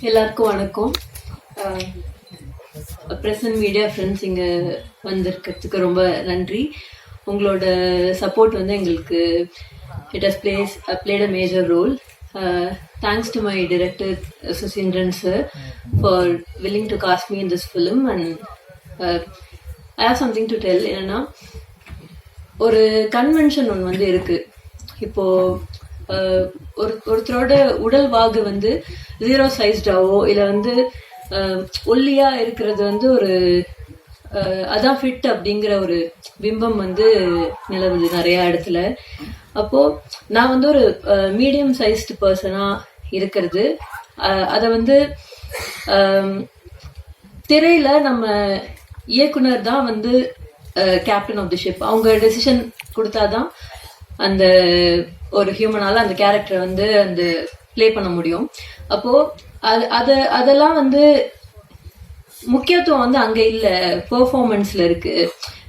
எல்லாருக்கும் வணக்கம். Present media friends இங்கே வந்திருக்கிறதுக்கு ரொம்ப நன்றி. உங்களோட சப்போர்ட் வந்து எங்களுக்கு it has played a major role. Thanks to my director Susindran sir for willing to cast me in this film, and I have something to tell. என்னன்னா, ஒரு கன்வென்ஷன் ஒன்று வந்து இருக்கு. இப்போ ஒருத்தரோட உடல் வாகு வந்து 0 சைஸ்டாவோ இல்லை வந்து ஒல்லியா இருக்கிறது வந்து ஒரு அதான் ஃபிட் அப்படிங்கிற ஒரு பிம்பம் வந்து நிலவுது நிறைய இடத்துல. அப்போ நான் வந்து ஒரு மீடியம் சைஸ்டு பர்சனா இருக்கிறது, அதை வந்து திரையில நம்ம இயக்குனர் தான் வந்து கேப்டன் ஆஃப் தி ஷிப். அவங்க டெசிஷன் கொடுத்தாதான் அந்த ஒரு ஹியூமனால அந்த கேரக்டரை வந்து அந்த பிளே பண்ண முடியும். அப்போ அதெல்லாம் வந்து முக்கியத்துவம் வந்து அங்க இல்ல, பெர்ஃபார்மன்ஸ்ல இருக்கு.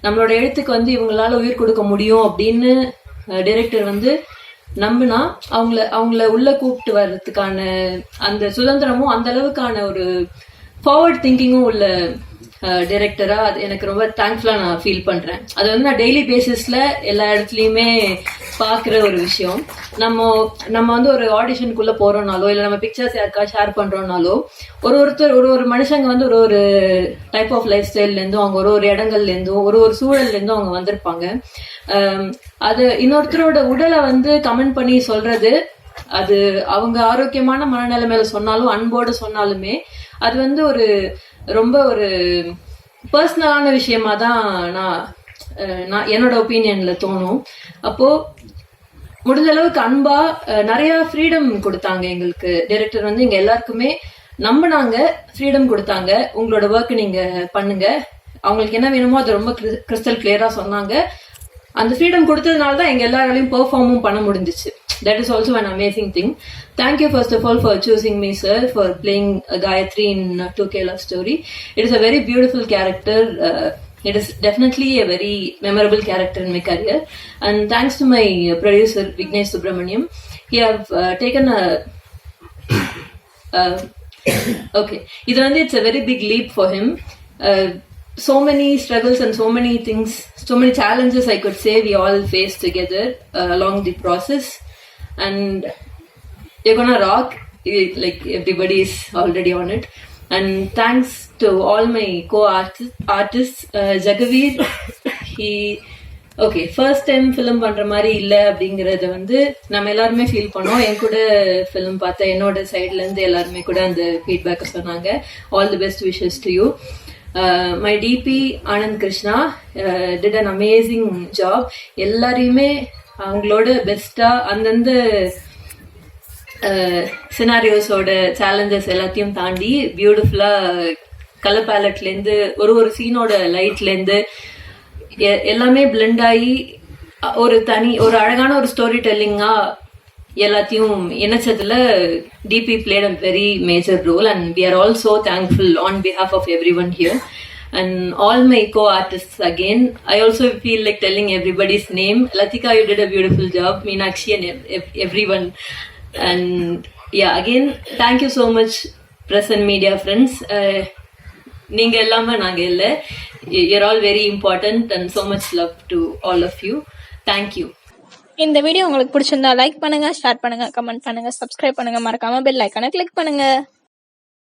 நம்மளோட எழுத்துக்கு வந்து இவங்களால உயிர் கொடுக்க முடியும் அப்படின்னு டைரக்டர் வந்து நம்பினா அவங்கள உள்ள கூப்பிட்டு வர்றதுக்கான அந்த சுதந்திரமும் அந்த அளவுக்கான ஒரு ஃபார்வர்ட் திங்கிங்கும் உள்ள டைரக்டரா அது எனக்கு ரொம்ப தேங்க்ஃபுல்லா நான் ஃபீல் பண்றேன். அது வந்து நான் டெய்லி பேசிஸ்ல எல்லா இடத்துலயுமே பாக்குற ஒரு விஷயம். நம்ம வந்து ஒரு ஆடிஷனுக்குள்ள போறோம்னாலோ இல்லை நம்ம பிக்சர்ஸ் யாருக்கா ஷேர் பண்றோம்னாலோ ஒரு மனுஷங்க வந்து ஒரு டைப் ஆஃப் லைஃப் ஸ்டைல்ல இருந்தும் அவங்க ஒரு இடங்கள்ல இருந்தும் ஒரு சூழல்ல இருந்தும் அவங்க வந்திருப்பாங்க. அது இன்னொருத்தரோட உடலை வந்து கமெண்ட் பண்ணி சொல்றது, அது அவங்க ஆரோக்கியமான மனநிலைமையில சொன்னாலும் அன்போடு சொன்னாலுமே அது வந்து ரொம்ப ஒரு பர்சனலான விஷயமா தான் நான் என்னோட ஒப்பீனியன்ல தோணும். அப்போ முடிஞ்ச அளவுக்கு அன்பா நிறைய ஃப்ரீடம் கொடுத்தாங்க எங்களுக்கு. டைரக்டர் வந்து எங்க எல்லாருக்குமே நம்பினாங்க, ஃப்ரீடம் கொடுத்தாங்க. உங்களோட ஒர்க் நீங்க பண்ணுங்க, அவங்களுக்கு என்ன வேணுமோ அதை ரொம்ப கிறிஸ்டல் கிளியரா சொன்னாங்க. அந்த ஃப்ரீடம் கொடுத்ததுனால தான் எங்க எல்லாராலையும் பெர்ஃபார்மும் பண்ண முடிஞ்சிச்சு. That is also an amazing thing. Thank you first of all for choosing me, sir, for playing Gayatri in 2K Love Story. It is a very beautiful character. It is definitely a very memorable character in my career. And thanks to my producer Vignesh Subramaniam, he have taken a okay. It's a very big leap for him. So many struggles and so many things, so many challenges I could say we all faced together along the process. And you're gonna rock, like everybody is already on it. And thanks to all my co-artists. Jagaveer, he first time film பண்ற மாதிரி இல்ல அப்படிங்கறத வந்து நம்ம எல்லாருமே feel பண்ணோம். என் கூட film பார்த்த என்னோட சைட்ல இருந்து எல்லாருமே கூட அந்த ஃபீட்பேக் சொன்னாங்க. All the best wishes to you. My DP Anand Krishna did an amazing job. எல்லாரையுமே அவங்களோட பெஸ்டா அந்தந்த சினாரியோஸோட சேலஞ்சஸ் எல்லாத்தையும் தாண்டி பியூட்டிஃபுல்லா கலர் பேலட்ல இருந்து ஒரு சீனோட லைட்ல இருந்து எல்லாமே பிளெண்ட் ஆகி ஒரு அழகான ஒரு ஸ்டோரி டெல்லிங்கா எல்லாத்தையும் இணைச்சதுல DP played a very major role, and we are all so thankful on behalf of everyone here. And all my co-artists again, I also feel like telling everybody's name. Latika, you did a beautiful job. Meenakshi and everyone. And yeah, again, thank you so much, press and media friends. Neenga ellama naanga illa. You're all very important, and so much love to all of you. Thank you. இந்த video உங்களுக்கு பிடிச்சிருந்தா like பண்ணுங்க, share பண்ணுங்க, comment பண்ணுங்க, subscribe பண்ணுங்க, மறக்காம bell ஐகானை click பண்ணுங்க.